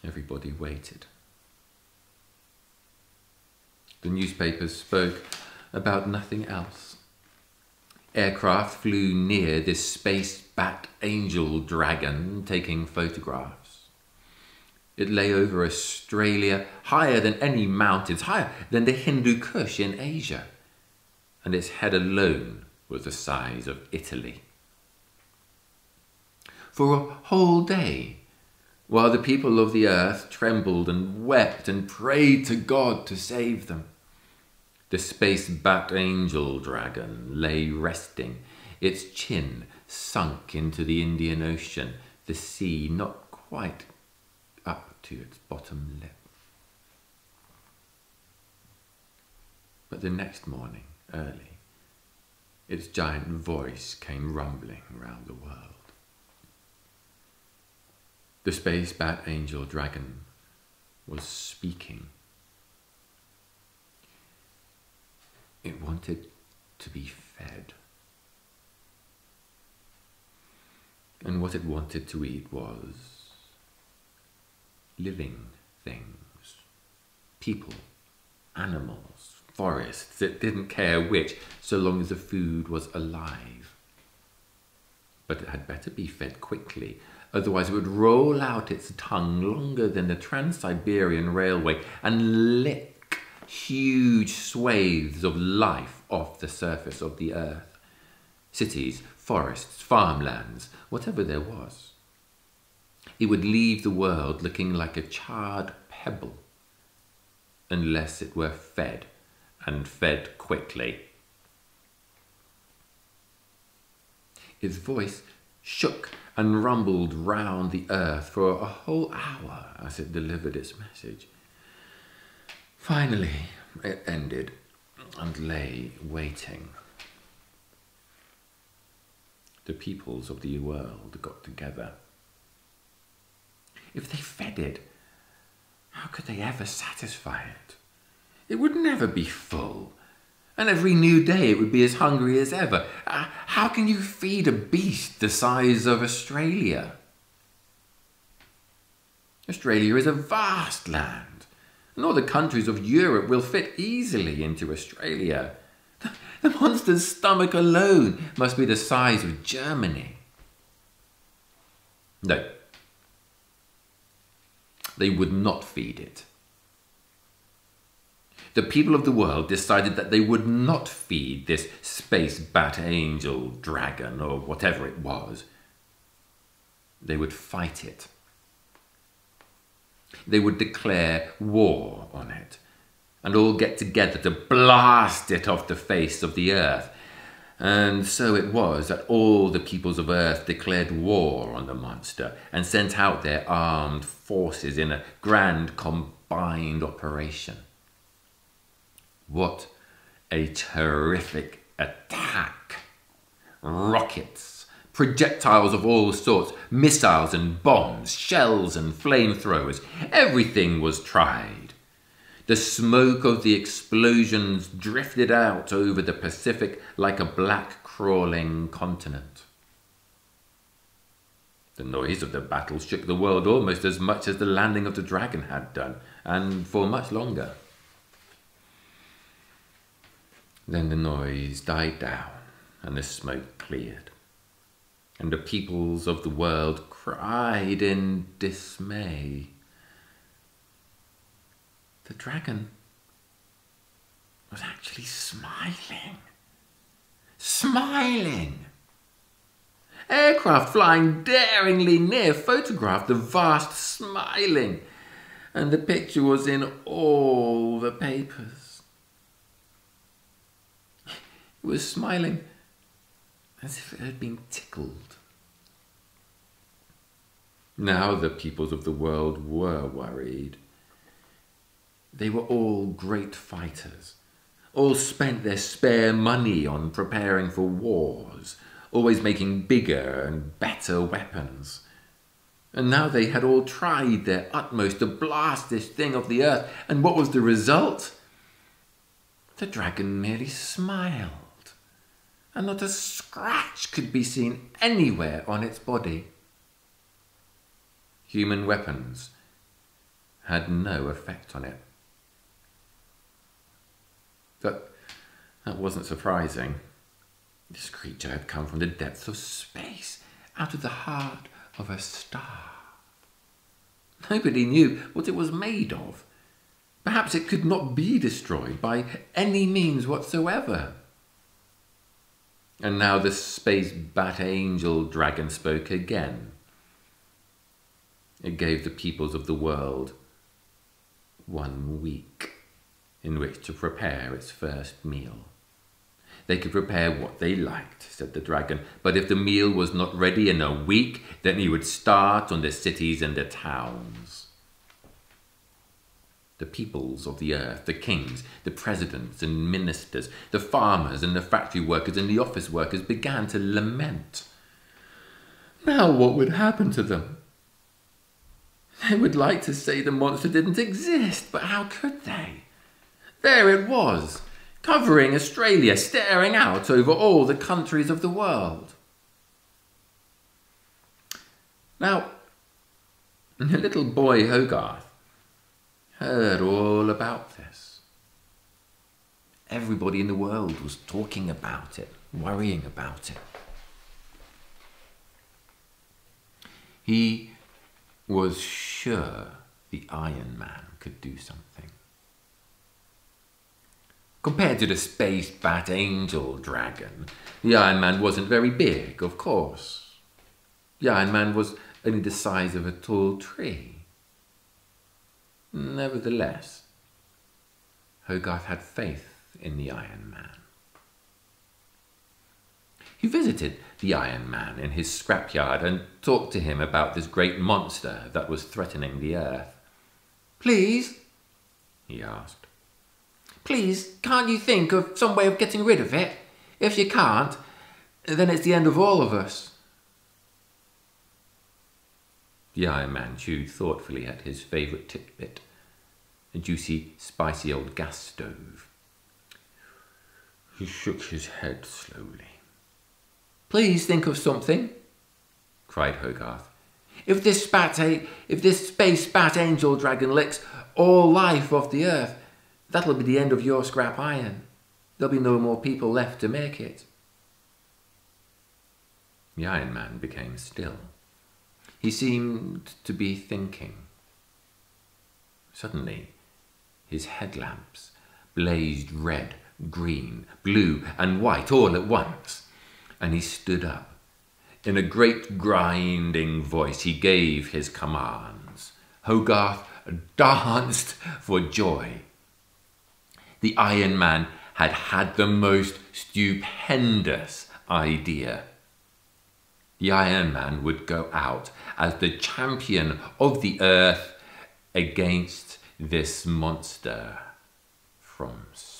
Everybody waited. The newspapers spoke about nothing else. Aircraft flew near this space-bat angel dragon, taking photographs. It lay over Australia, higher than any mountains, higher than the Hindu Kush in Asia, and its head alone was the size of Italy. For a whole day, while the people of the earth trembled and wept and prayed to God to save them, the space-bat angel dragon lay resting, its chin sunk into the Indian Ocean, the sea not quite up to its bottom lip. But the next morning, early, its giant voice came rumbling round the world. The space-bat angel dragon was speaking. It wanted to be fed. And what it wanted to eat was living things, people, animals, forests. It didn't care which, so long as the food was alive. But it had better be fed quickly, otherwise it would roll out its tongue longer than the Trans-Siberian Railway and lick huge swathes of life off the surface of the earth. Cities, forests, farmlands, whatever there was. It would leave the world looking like a charred pebble, unless it were fed, and fed quickly. Its voice shook and rumbled round the earth for a whole hour as it delivered its message. Finally, it ended and lay waiting. The peoples of the world got together. If they fed it, how could they ever satisfy it? It would never be full, and every new day it would be as hungry as ever. How can you feed a beast the size of Australia? Australia is a vast land, and all the countries of Europe will fit easily into Australia. The monster's stomach alone must be the size of Germany. No, they would not feed it. The people of the world decided that they would not feed this space-bat angel dragon, or whatever it was. They would fight it. They would declare war on it, and all get together to blast it off the face of the earth. And so it was that all the peoples of earth declared war on the monster and sent out their armed forces in a grand combined operation. What a terrific attack! Rockets, projectiles of all sorts, missiles and bombs, shells and flamethrowers, everything was tried. The smoke of the explosions drifted out over the Pacific like a black crawling continent. The noise of the battle shook the world almost as much as the landing of the dragon had done, and for much longer. Then the noise died down and the smoke cleared, and the peoples of the world cried in dismay. The dragon was actually smiling. Smiling! Aircraft flying daringly near photographed the vast smiling, and the picture was in all the papers. It was smiling as if it had been tickled. Now the peoples of the world were worried. They were all great fighters, all spent their spare money on preparing for wars, always making bigger and better weapons. And now they had all tried their utmost to blast this thing off the earth, and what was the result? The dragon merely smiled, and not a scratch could be seen anywhere on its body. Human weapons, had no effect on it. That wasn't surprising. This creature had come from the depths of space, out of the heart of a star. Nobody knew what it was made of. Perhaps it could not be destroyed by any means whatsoever. And now the space bat angel dragon spoke again. It gave the peoples of the world 1 week in which to prepare its first meal. They could prepare what they liked, said the dragon, but if the meal was not ready in a week, then he would start on the cities and the towns. The peoples of the earth, the kings, the presidents and ministers, the farmers and the factory workers and the office workers began to lament. Now what would happen to them? They would like to say the monster didn't exist, but how could they? There it was, covering Australia, staring out over all the countries of the world. Now, the little boy Hogarth heard all about this. Everybody in the world was talking about it, worrying about it. He was sure the Iron Man could do something. Compared to the space bat angel dragon, the Iron Man wasn't very big, of course. The Iron Man was only the size of a tall tree. Nevertheless, Hogarth had faith in the Iron Man. He visited the Iron Man in his scrapyard and talked to him about this great monster that was threatening the earth. "Please," he asked, "please, can't you think of some way of getting rid of it? If you can't, then it's the end of all of us." The Iron Man chewed thoughtfully at his favourite titbit, a juicy, spicy old gas stove. He shook his head slowly. "Please think of something," cried Hogarth. If this space bat angel dragon licks all life off the earth, that'll be the end of your scrap iron. There'll be no more people left to make it." The Iron Man became still. He seemed to be thinking. Suddenly, his headlamps blazed red, green, blue, and white all at once, and he stood up. In a great grinding voice, he gave his commands. Hogarth danced for joy. The Iron Man had had the most stupendous idea. The Iron Man would go out as the champion of the earth against this monster from space.